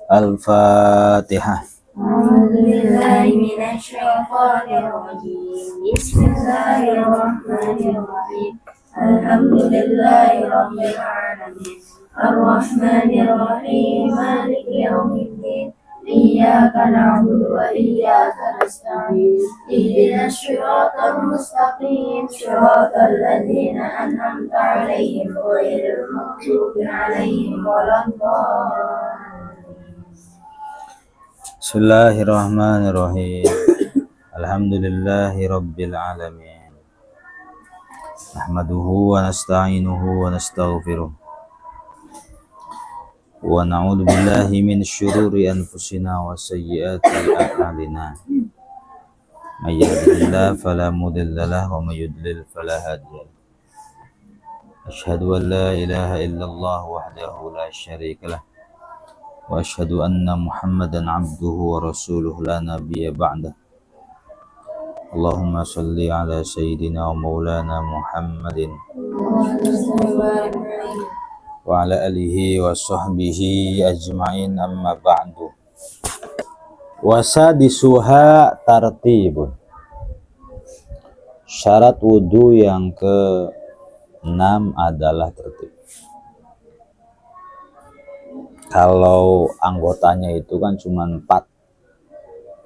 Al-Fatihah. Bismillahirrahmanirrahim. Alhamdulillahirabbil alamin. Ar-Rahmanir-Rahim. Maliki yaumiddin. Iyyaka na'budu wa iyyaka nasta'in. Ihdinas siratal mustaqim. Shiratal ladzina an'amta 'alaihim ghairil maghdubi 'alaihim waladdallin. Bismillahirrahmanirrahim. Alhamdulillahi rabbil alamin. Nahmaduhu wa nasta'inuhu wa nastaghfiruh. Wa na'udzu billahi min syururi anfusina wa sayyiati a'malina. May yahdihillahu fala mudilla lahu wa may yudlil fala hadiya lahu. Asyhadu an la ilaha illallah wahdahu la syarika lah. Wa asyhadu anna Muhammadan 'abduhu wa rasuluhu la nabiyya ba'dah. Allahumma shalli ala sayyidina wa maulana Muhammadin wa ala alihi wa sahbihi ajma'in, amma ba'du. Wasadisuha tartibun. Syarat wudu yang ke-6 adalah tertib. Kalau anggotanya itu kan cuma 4.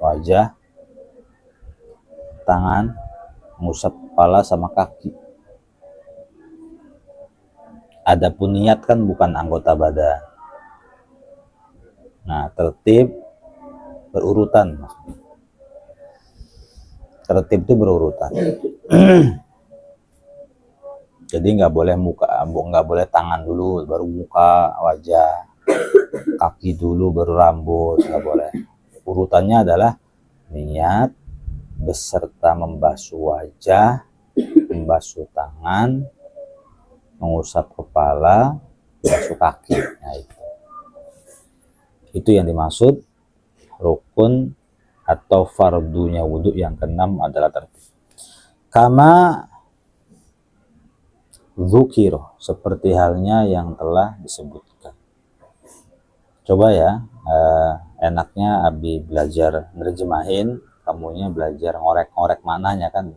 Wajah, tangan, ngusap kepala sama kaki. Adapun niat kan bukan anggota badan. Nah, tertib berurutan. Tertib itu berurutan. Jadi nggak boleh tangan dulu baru muka, wajah, kaki dulu baru rambut, nggak boleh. Urutannya adalah niat beserta membasuh wajah, membasuh tangan, mengusap kepala, membasuh kaki. Nah, itu yang dimaksud rukun atau fardunya wudhu yang ke-6 adalah tertib. Kama dzukira, seperti halnya yang telah disebutkan. Coba ya, enaknya Abi belajar nerjemahin, kamunya belajar ngorek-ngorek maknanya kan.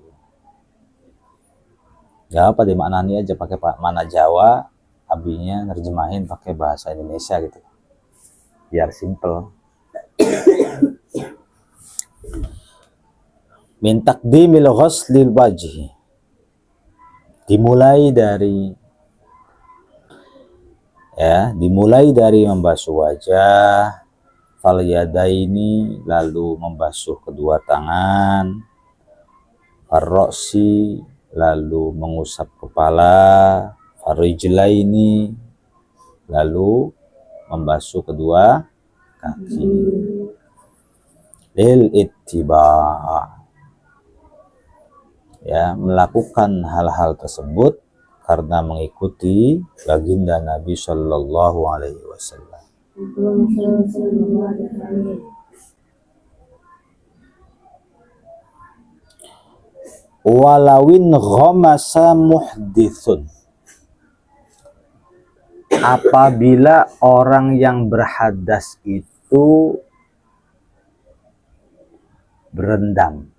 Gak apa dimaknani aja pakai makna Jawa, Abinya nerjemahin pakai bahasa Indonesia gitu. Biar simple. Min taqdimil ghuslil wajhi. Dimulai dari membasuh wajah, fal yadaini, lalu membasuh kedua tangan, ar-ra'si, lalu mengusap kepala, farijlaini, lalu membasuh kedua kaki. Lil ittiba', ya, melakukan hal-hal tersebut karena mengikuti baginda Nabi Shallallahu Alaihi Wasallam. Walawin ghamasa muhdithun, apabila orang yang berhadas itu berendam.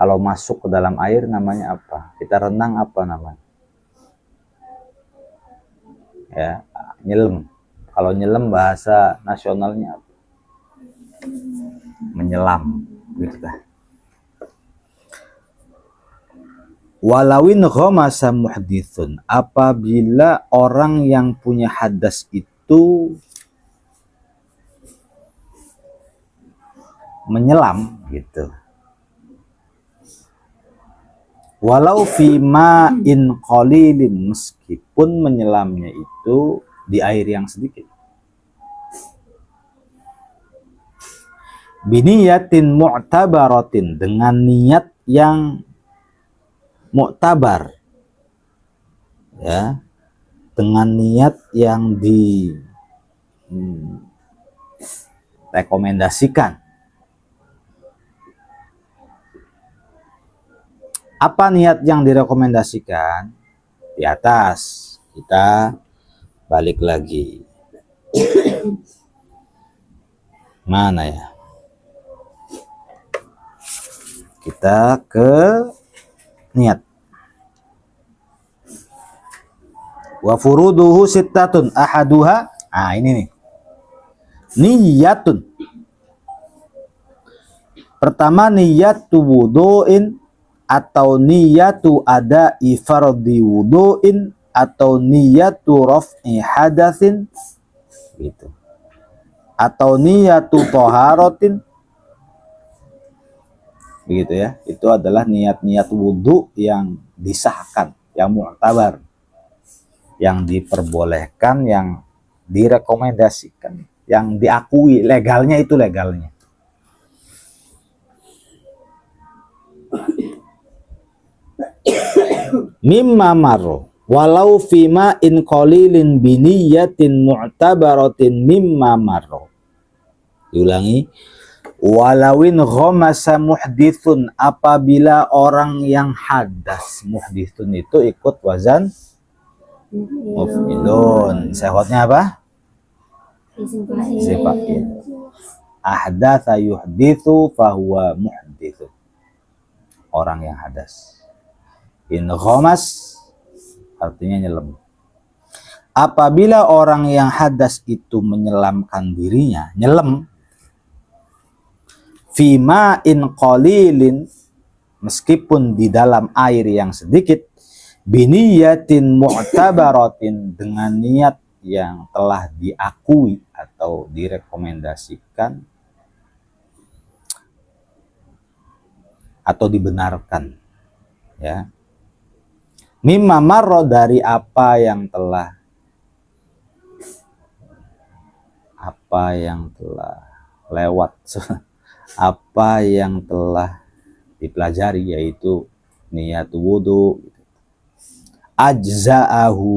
Kalau masuk ke dalam air namanya apa? Kita renang apa namanya? Ya, nyelam. Kalau nyelam bahasa nasionalnya apa? Menyelam, gitu kan. Walawin ghamasa muhdithun, apabila orang yang punya hadas itu menyelam gitu. Walau fi ma'in qalilin, meskipun menyelamnya itu di air yang sedikit. Biniyatin mu'tabaratin, dengan niat yang mu'tabar, ya, dengan niat yang direkomendasikan. Apa niat yang direkomendasikan? Di atas kita balik lagi. Mana ya? Kita ke niat. Wa furuduhu sittatun ahaduha. Ini nih. Niyatun. Pertama niyatu wudu'in atau niyatu ada'i fardhi wudu'in atau niyatu raf'i hadatsin gitu. Atau niyatu thaharatin begitu ya. Itu adalah niat-niat wudu yang disahkan, yang mu'tabar, yang diperbolehkan, yang direkomendasikan, yang diakui legalnya, itu legalnya. Mimma marro walau fima in qalilin biniyatin mu'tabaratin mimma marro. Diulangi. Walawin ghamasa muhdithun, apabila orang yang hadas, muhdithun itu ikut wazan muf'ilun. Sehotnya apa? Sifatin. Ahdatsa yuhditsu fahuwa muhditsun. Orang yang hadas. In ghamas artinya nyelam. Apabila orang yang hadas itu menyelamkan dirinya, nyelam, fima in qalilin, meskipun di dalam air yang sedikit, biniyatin mu'tabaratin, dengan niat yang telah diakui atau direkomendasikan atau dibenarkan, ya. Mimma marro, dari apa yang telah lewat, apa yang telah dipelajari, yaitu niat wudu, ajza'ahu,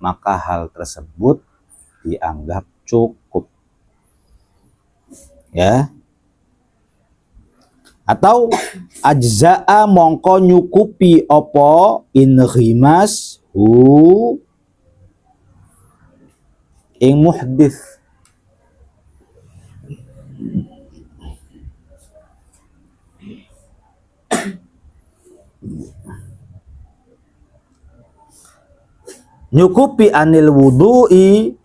maka hal tersebut dianggap cukup, ya. Atau ajza'a, mongko nyukupi opo in ghimas hu ing muhdits, nyukupi anil wudu'i,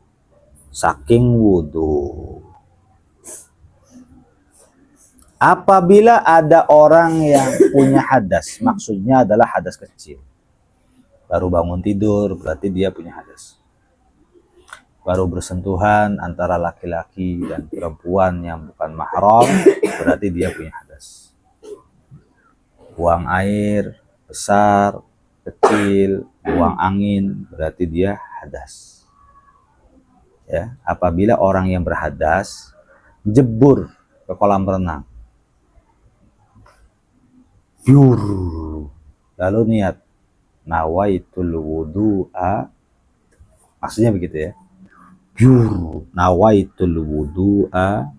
saking wudu. Apabila ada orang yang punya hadas, maksudnya adalah hadas kecil, baru bangun tidur berarti dia punya hadas. Baru bersentuhan antara laki-laki dan perempuan yang bukan mahram, berarti dia punya hadas. Buang air besar, kecil, buang angin, berarti dia hadas. Ya, apabila orang yang berhadas jebur ke kolam renang, lalu niat nawaitul wudu'a, maksudnya begitu ya, nawaitul wudu'a,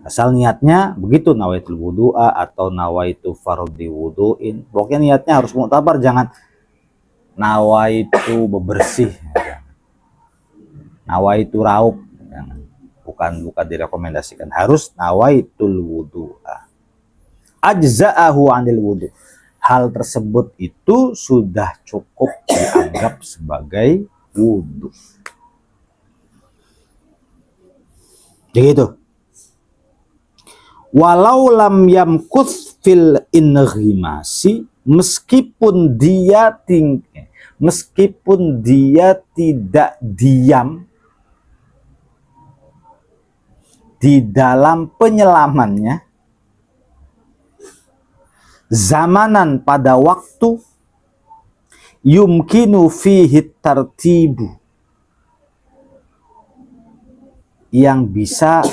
asal niatnya begitu, nawaitul wudu'a atau nawaitu fardhi wudu'in, pokoknya niatnya harus mu'tabar, jangan nawaitu bebersih, nawaitu raup, bukan direkomendasikan, harus nawaitul wudu'a. Ajza'ahu anil wudu, hal tersebut itu sudah cukup dianggap sebagai wudu. Begitu. Walau lam yamkuth fil inghimasi, meskipun dia tidak diam di dalam penyelamannya, zamanan pada waktu, yumkinu fihi tartibu, yang bisa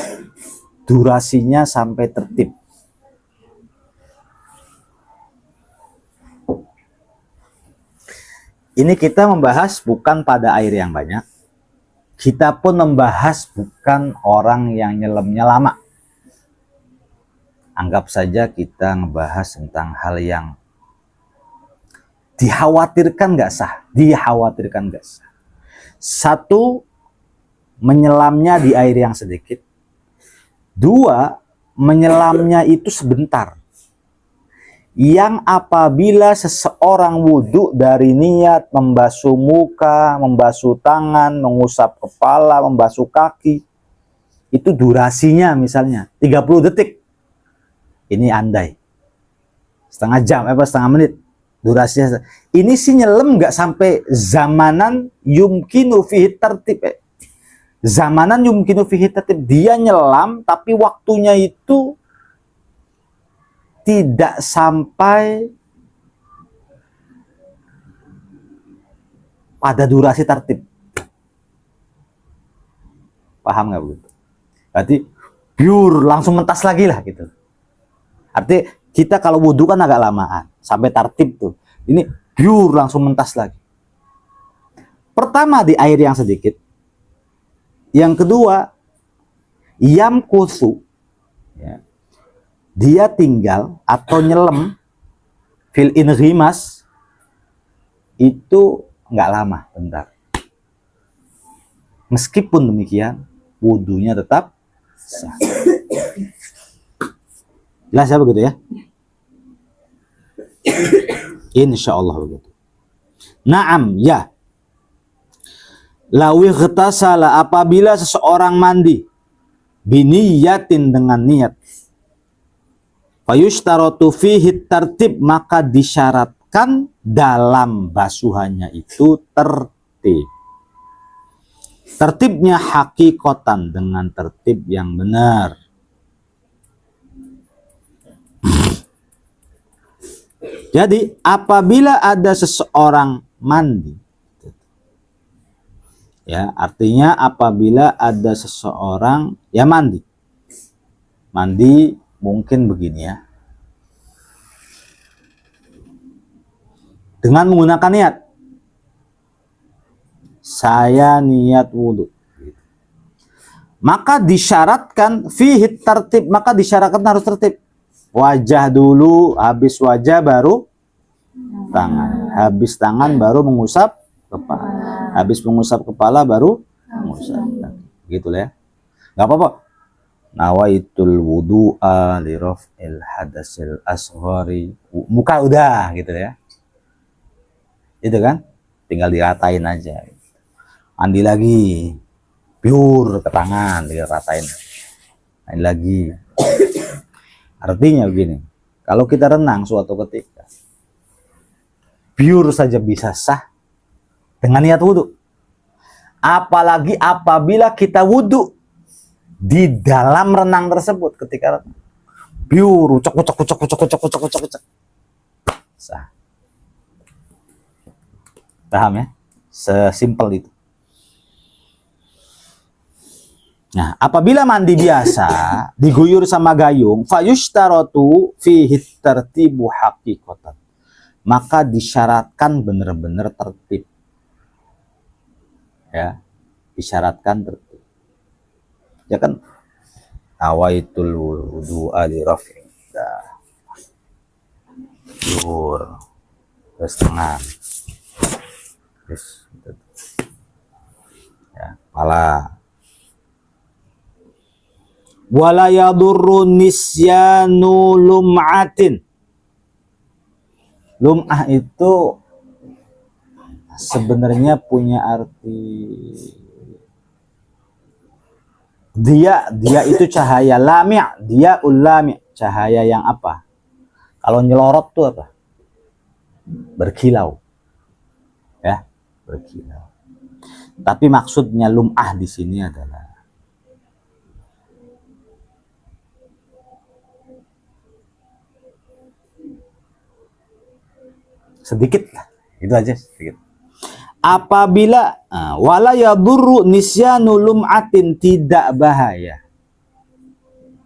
durasinya sampai tertib. Ini kita membahas bukan pada air yang banyak, kita pun membahas bukan orang yang nyelamnya lama. Anggap saja kita ngebahas tentang hal yang dikhawatirkan nggak sah, Satu, menyelamnya di air yang sedikit. Dua, menyelamnya itu sebentar. Yang apabila seseorang wudhu dari niat membasuh muka, membasuh tangan, mengusap kepala, membasuh kaki, itu durasinya misalnya 30 detik. Ini andai. Setengah jam, setengah menit. Durasinya. Ini sih nyelam nggak sampai zamanan yumkinu fihi tertib. Zamanan yumkinu fihi tertib. Dia nyelam, tapi waktunya itu tidak sampai pada durasi tertib. Paham nggak begitu? Berarti pure langsung mentas lagi lah gitu. Artinya kita kalau wudhu kan agak lamaan sampai tertib tuh. Ini pure langsung mentas lagi. Pertama di air yang sedikit. Yang kedua yamkuthu, ya. Dia tinggal atau nyelam fil inghimas itu nggak lama, bentar. Meskipun demikian, wudhunya tetap sah. Jelas ya begitu ya? Insya Allah begitu. Naam, ya. Lawi ghtasala, apabila seseorang mandi biniyatin dengan niat, fayushtaratu fihi tertib, maka disyaratkan dalam basuhannya itu tertib. Tertibnya hakikotan, dengan tertib yang benar. Jadi apabila ada seseorang mandi, ya artinya apabila ada seseorang ya mandi mungkin begini ya, dengan menggunakan niat, saya niat wudhu, maka disyaratkan fihi tertib, maka disyaratkan harus tertib. Wajah dulu, habis wajah baru tangan, habis tangan baru mengusap kepala, habis mengusap kepala baru mengusap kaki. Gitu ya, nggak apa-apa. Nawaitul wudu'a li raf'il hadasil asghari, muka udah gitu ya, itu kan tinggal diratain aja. Mandi lagi pure ke tangan, tinggal ratain. Mandi lagi. Artinya begini, kalau kita renang suatu ketika, pure saja bisa sah dengan niat wudhu. Apalagi apabila kita wudhu di dalam renang tersebut, ketika renang, pure, ucek, sah. Paham ya? Sesimpel itu. Nah, apabila mandi biasa diguyur sama gayung, fayushtaratu fihi tertibu hakikotan, maka disyaratkan benar-benar tertib. Ya, disyaratkan tertib. Ya kan, nawaitul wudu'a li raf'in, yur, terus tangan, terus ya, kepala. Wala yadurru nisyanu lum'atin. Lum'ah itu sebenarnya punya arti, dia itu cahaya, lami', dia ulami', cahaya yang apa? Kalau nyelorot tuh apa? Berkilau. Ya, berkilau. Tapi maksudnya lum'ah di sini adalah sedikit lah, itu aja sedikit. Apabila wala yadurru nisyanu lum'atin, tidak bahaya,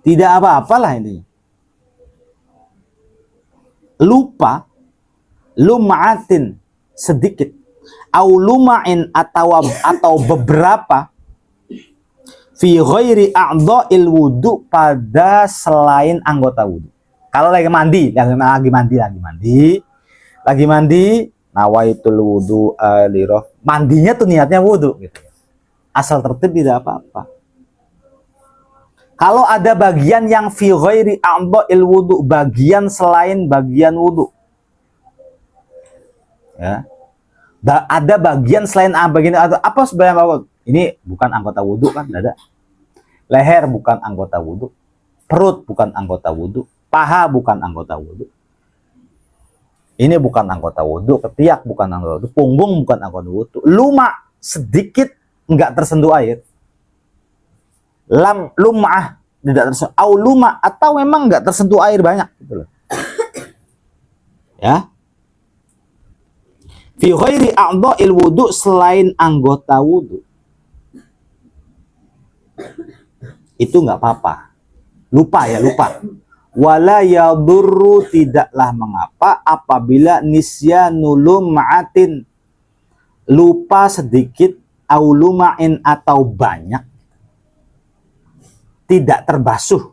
tidak apa-apalah ini, lupa, lum'atin sedikit, au luma'in atau beberapa, fi ghairi a'dha'il wudu, pada selain anggota wudu. Kalau lagi mandi, nawaitul wudu aliroh, mandinya tuh niatnya wudu gitu. Asal tertib tidak apa-apa. Kalau ada bagian yang fi ghairi a'dha'il wudu, bagian selain bagian wudu, ya, ada bagian selain bagian apa sebenarnya? Ini bukan anggota wudu kan, dada, leher bukan anggota wudu, perut bukan anggota wudu, paha bukan anggota wudu. Ini bukan anggota wudu, ketiak bukan anggota wudu, punggung bukan anggota wudu, lumak sedikit enggak tersentuh air, lumah tidak tersentuh, au lumah atau memang enggak tersentuh air banyak gitu loh. Ya. Fi ghairi a'dha'il wudu, selain anggota wudu. Itu enggak apa-apa. Lupa ya, lupa. Wala yadurru, tidaklah mengapa apabila nisyanu lum'atin, lupa sedikit, au luma'in atau banyak, tidak terbasuh,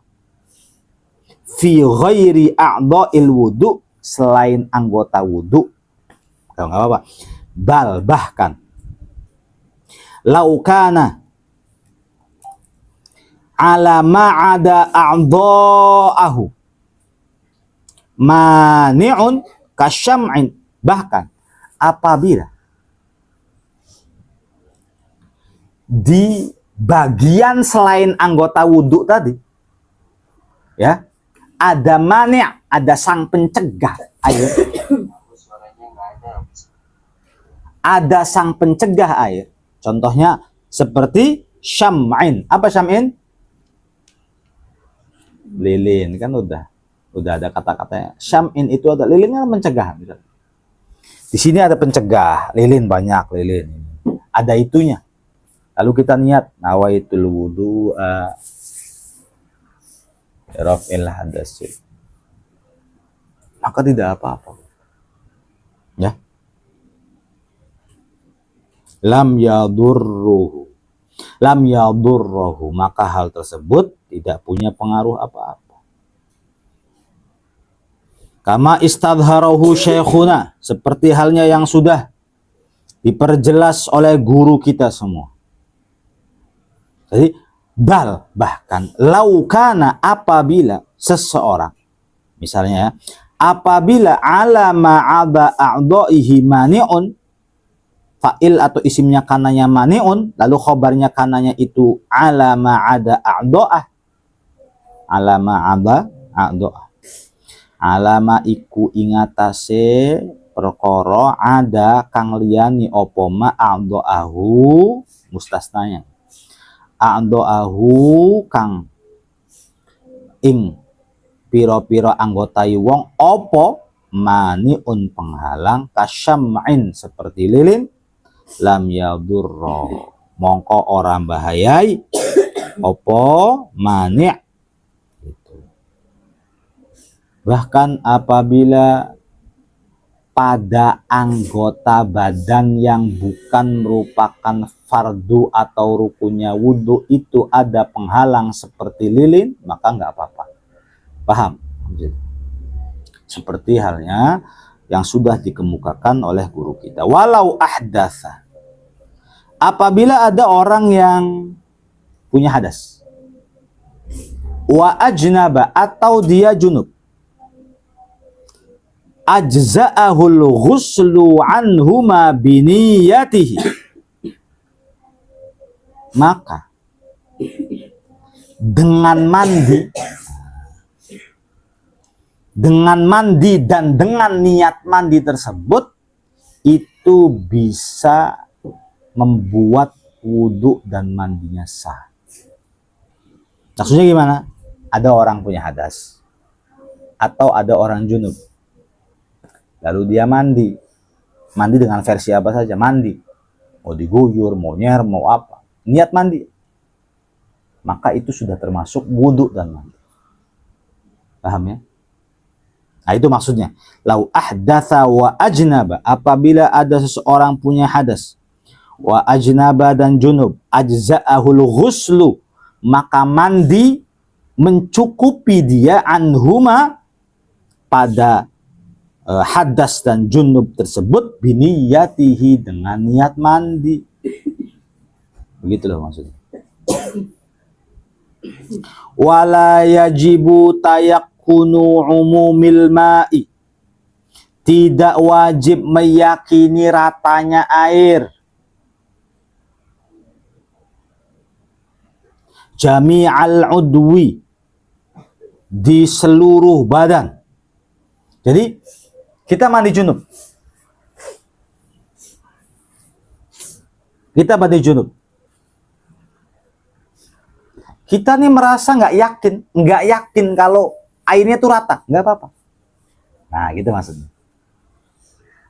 fi ghairi a'dha'il wudu, selain anggota wudu. Kalau nggak apa-apa. Bal, bahkan, laukana ala ma'ada a'dha'ahu mani'un kasyam'in, bahkan apabila di bagian selain anggota wudhu tadi, ya, ada mani', ada sang pencegah air, ada sang pencegah air. Contohnya seperti syam'in. Apa syam'in? Lilin, kan udah ada kata-katanya. Syam'in itu ada, lilin kan mencegah. Di sini ada pencegah, lilin banyak, lilin. Ada itunya. Lalu kita niat nawaitul wudu raf'il hadas, maka tidak apa-apa. Ya. Lam yadurruhu, maka hal tersebut tidak punya pengaruh apa-apa. Kama istadharahu syekhuna, seperti halnya yang sudah diperjelas oleh guru kita semua. Jadi bahkan laukana, apabila seseorang, misalnya apabila ala ma'aba a'dha'ihi mani'un, fa'il atau isimnya kananya mani'un, lalu khobarnya kananya itu ala ma'ada a'dha'ah, ala ma'aba a'dha'ah, alama iku ingatase perkara ada kang liyani opo ma'adha'ahu, mustasnanya a'dha'ahu kang ing piro-piro anggotai wong opo mani'un penghalang, kasyam'in seperti lilin, lam yadurra mongko orang bahayai opo mani'. Gitu. Bahkan apabila pada anggota badan yang bukan merupakan fardu atau rukunnya wudhu itu ada penghalang seperti lilin, maka nggak apa-apa. Paham? Seperti halnya yang sudah dikemukakan oleh guru kita. Walau ahdatsa, apabila ada orang yang punya hadas, wa ajnaba atau dia junub, ajza'ahul ghuslu anhuma biniyatihi, maka dengan mandi dan dengan niat mandi tersebut itu bisa membuat wudhu dan mandinya sah. Maksudnya gimana? Ada orang punya hadas atau ada orang junub, lalu dia mandi dengan versi apa saja, mandi, mau diguyur, mau nyer, mau apa, niat mandi, maka itu sudah termasuk wudhu dan mandi. Paham ya? Nah itu maksudnya. Lau ahdatsa wa ajnaba, apabila ada seseorang punya hadas, wa ajnaba dan junub, ajza'ahul ghuslu, maka mandi mencukupi dia anhuma pada hadas dan junub tersebut biniyatihi, dengan niat mandi. Begitu loh maksudnya. Wala yajibu tayakkunu umumil ma'i, tidak wajib meyakini ratanya air. Jami'al udwi, di seluruh badan. Jadi kita mandi junub. Kita mandi junub. Kita nih merasa nggak yakin kalau airnya tuh rata, nggak apa-apa. Nah, gitu maksudnya.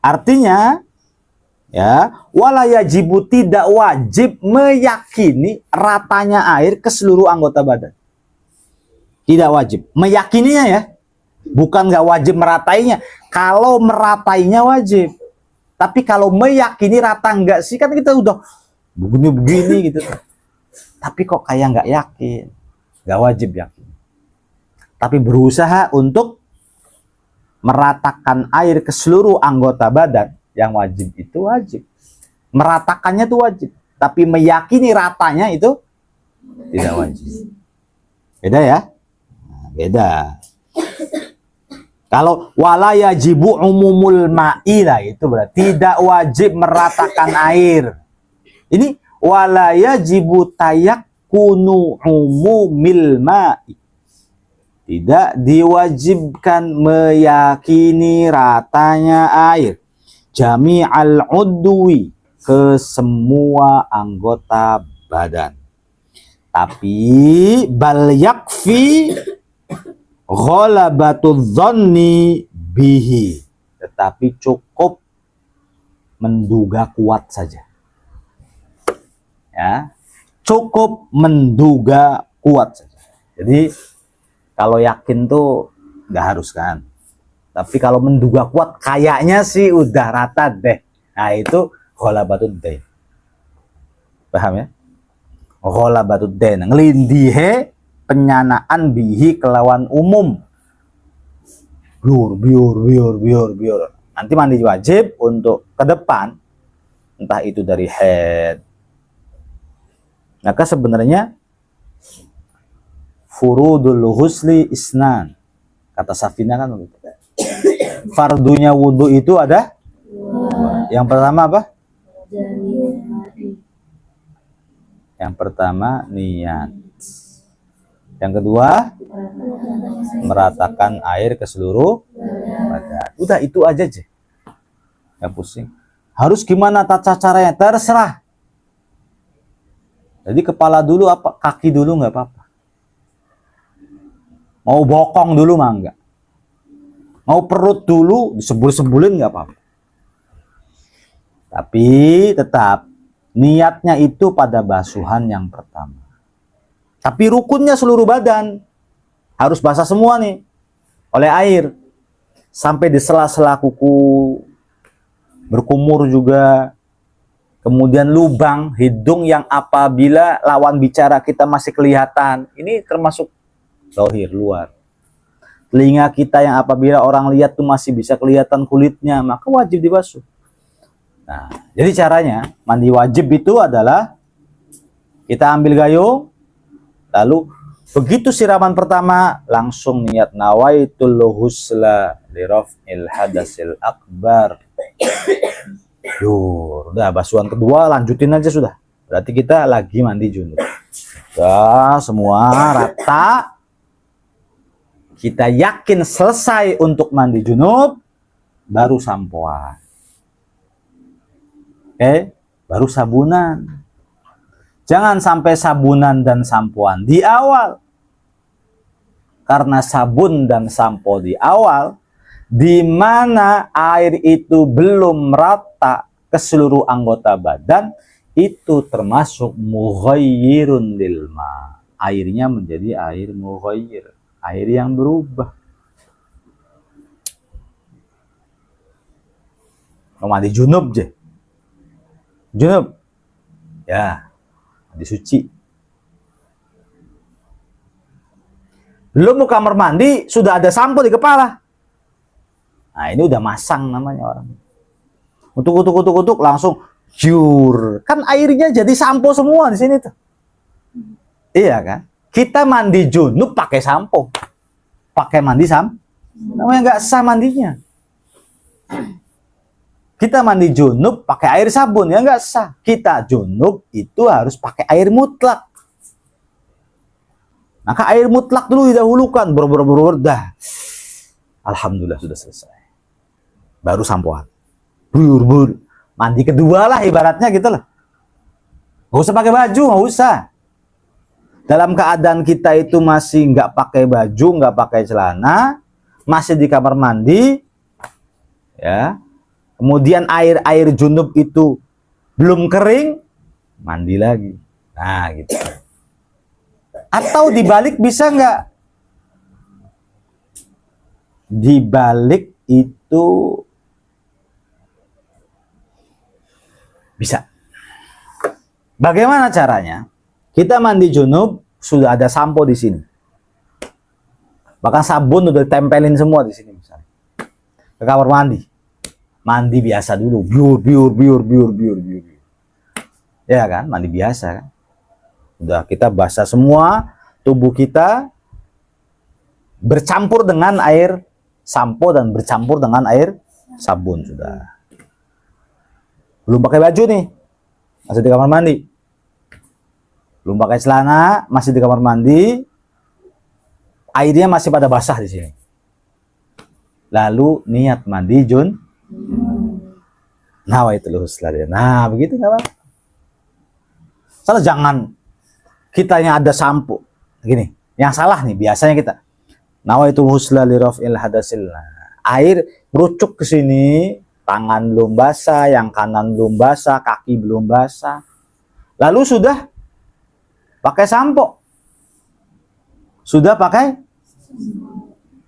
Artinya, ya, wala yajibu, tidak wajib meyakini ratanya air ke seluruh anggota badan. Tidak wajib meyakininya, ya, bukan nggak wajib meratainya. Kalau meratainya wajib, tapi kalau meyakini rata enggak sih, kan kita udah begini gitu. Tapi kok kayak nggak yakin, nggak wajib yakin. Tapi berusaha untuk meratakan air ke seluruh anggota badan, yang wajib itu wajib. Meratakannya itu wajib, tapi meyakini ratanya itu tidak wajib. Beda ya? Nah, beda. Kalau wala yajibu umumul ma'i, itu berarti tidak wajib meratakan air. Ini wala yajibu tayakkunu umumil ma'i, tidak diwajibkan meyakini ratanya air. Jami'al udwi, ke semua anggota badan. Tapi bal yakfi ghalabatu dhanni bihi, tetapi cukup menduga kuat saja. Ya, cukup menduga kuat saja. Jadi kalau yakin tuh nggak harus kan. Tapi kalau menduga kuat, kayaknya sih udah rata deh. Nah, itu ghalabatud dain. Paham ya? Ghalabatud dain, ngelindihe penyanaan bihi kelawan umum. Biur. Nanti mandi wajib untuk ke depan, entah itu dari head. Maka sebenarnya furudul husli isnan, kata Safina kan begitu. Fardunya wudhu itu ada yang pertama apa? Yang pertama niat. Yang kedua meratakan air ke seluruh badan. Udah itu aja aja. Gak pusing. Harus gimana tata caranya? Terserah. Jadi kepala dulu apa? Kaki dulu nggak apa-apa. Mau bokong dulu mah enggak. Mau perut dulu disebul-sebulin nggak apa-apa. Tapi tetap niatnya itu pada basuhan yang pertama. Tapi rukunnya seluruh badan. Harus basah semua nih oleh air. Sampai di sela-sela kuku, berkumur juga. Kemudian lubang hidung yang apabila lawan bicara kita masih kelihatan. Ini termasuk zahir, luar. Telinga kita yang apabila orang lihat tuh masih bisa kelihatan kulitnya, maka wajib dibasuh. Nah, jadi caranya mandi wajib itu adalah kita ambil gayung, lalu begitu siraman pertama langsung niat nawaitul husla li raf'il hadasil akbar. Udah basuhan kedua lanjutin aja sudah. Berarti kita lagi mandi junub. Ya, semua rata. Kita yakin selesai untuk mandi junub, baru sampoan. Oke, baru sabunan. Jangan sampai sabunan dan sampoan di awal. Karena sabun dan sampo di awal, di mana air itu belum merata ke seluruh anggota badan, itu termasuk mughayyirun lil ma. Airnya menjadi air mughayyir, air yang berubah. Mau mandi junub je. Junub. Ya, mandi suci. Belum mau kamar mandi, sudah ada sampo di kepala. Nah, ini udah masang namanya orang. Utuk langsung jur. Kan airnya jadi sampo semua di sini tuh. Iya kan? Kita mandi junub pakai sampo. Pakai mandi namanya nggak sah mandinya. Kita mandi junub pakai air sabun, ya nggak sah. Kita junub itu harus pakai air mutlak. Maka air mutlak dulu didahulukan, dah. Alhamdulillah sudah selesai. Baru sampoan. Bur. Mandi kedua lah ibaratnya gitu lah. Nggak usah pakai baju, nggak usah. Dalam keadaan kita itu masih nggak pakai baju, nggak pakai celana, masih di kamar mandi, ya. Kemudian air junub itu belum kering, mandi lagi. Nah, gitu. Atau dibalik bisa nggak? Dibalik itu bisa. Bagaimana caranya? Kita mandi junub, sudah ada sampo di sini. Bahkan sabun udah ditempelin semua di sini misalnya. Ke kamar mandi. Mandi biasa dulu, biur. Ya kan, mandi biasa kan. Udah kita basah semua, tubuh kita bercampur dengan air sampo dan bercampur dengan air sabun sudah. Belum pakai baju nih, masih di kamar mandi. Belum pakai celana, masih di kamar mandi. Airnya masih pada basah di sini. Lalu niat mandi nawaitul husla. Nah, begitu nggak apa-apa. Salah jangan kitanya ada sampo. Gini, yang salah nih biasanya kita nawaitul husla li raf'il hadasil. Air merucuk ke sini, tangan belum basah, yang kanan belum basah, kaki belum basah. Lalu sudah pakai sampo. Sudah pakai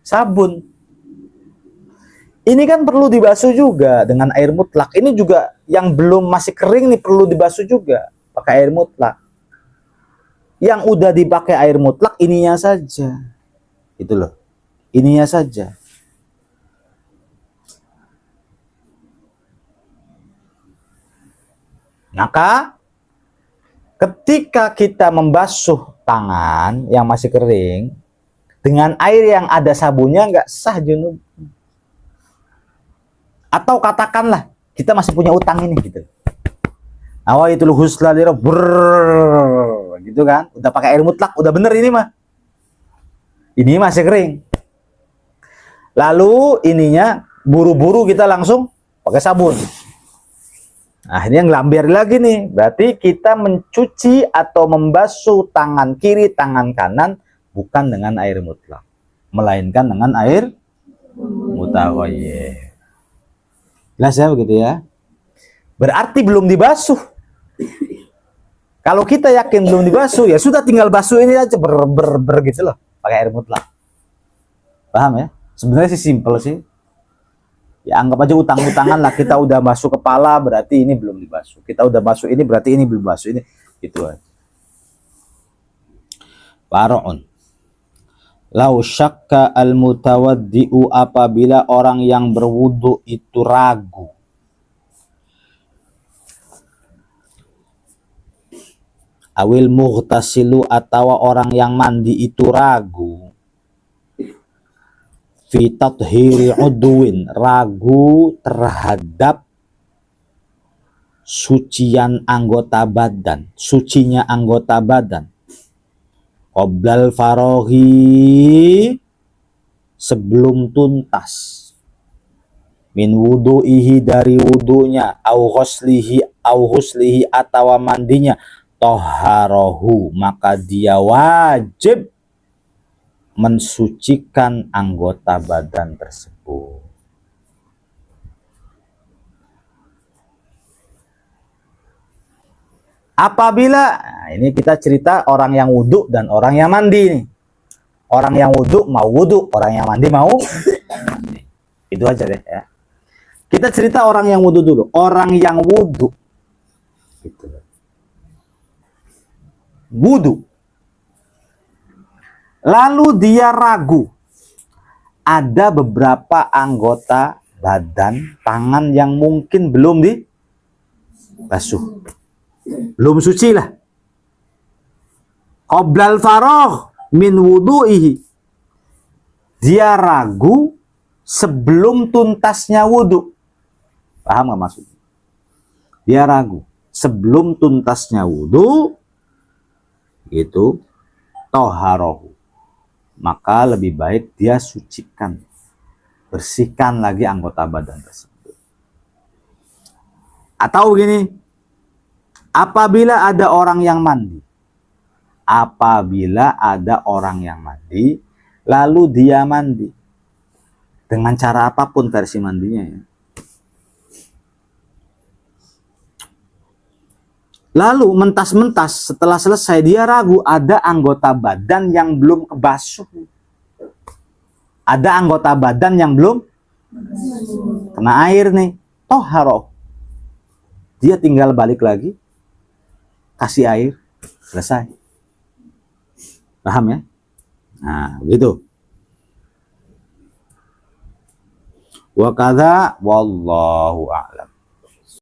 sabun. Ini kan perlu dibasuh juga dengan air mutlak. Ini juga yang belum masih kering nih perlu dibasuh juga pakai air mutlak. Yang udah dipakai air mutlak ininya saja. Itu loh. Ininya saja. Maka ketika kita membasuh tangan yang masih kering dengan air yang ada sabunnya nggak sah junub. Atau katakanlah kita masih punya utang ini gitu. Nawaitul husla li gitu kan. Udah pakai air mutlak, udah bener ini mah. Ini masih kering. Lalu ininya buru-buru kita langsung pakai sabun. Nah, ini yang ngelambiar lagi nih. Berarti kita mencuci atau membasuh tangan kiri, tangan kanan bukan dengan air mutlak, melainkan dengan air mutaghayyir. Jelas ya begitu ya? Berarti belum dibasuh. Kalau kita yakin belum dibasuh, ya sudah tinggal basuh ini aja ber gitu loh, pakai air mutlak. Paham ya? Sebenarnya sih simple sih. Ya anggap aja utang-utangan lah, kita udah basuh kepala berarti ini belum dibasuh. Kita udah basuh ini berarti ini belum basuh ini. Gitu aja. Fara'un. Lau syakka al-mutawaddi'u, apabila orang yang berwudu itu ragu. Awil mughtasilu, atau orang yang mandi itu ragu. Fi tathhiri udwin, ragu terhadap sucian anggota badan, sucinya anggota badan. Qoblal farohi, sebelum tuntas. Min wudu'ihi, dari wudunya. Au huslihi, atau mandinya. Toharohu, maka dia wajib mensucikan anggota badan tersebut. Apabila, nah ini kita cerita orang yang wudhu dan orang yang mandi nih. Orang yang wudhu mau wudhu, orang yang mandi mau mandi. Itu aja deh ya. Kita cerita orang yang wudhu dulu. Orang yang wudhu, gitu. Wudhu, lalu dia ragu ada beberapa anggota badan, tangan yang mungkin belum dibasuh. Belum suci lah. Qoblal faragh min wudu'ihi. Dia ragu sebelum tuntasnya wudu. Paham nggak maksudnya? Dia ragu sebelum tuntasnya wudu, itu toharohu. Maka lebih baik dia sucikan, bersihkan lagi anggota badan tersebut. Atau begini, apabila ada orang yang mandi, lalu dia mandi dengan cara apapun versi mandinya ya. Lalu mentas-mentas setelah selesai dia ragu ada anggota badan yang belum kebasuh. Ada anggota badan yang belum kena air nih. Toharoh. Dia tinggal balik lagi, kasih air, selesai. Paham ya? Nah, begitu. Wa kadza wallahu a'lam.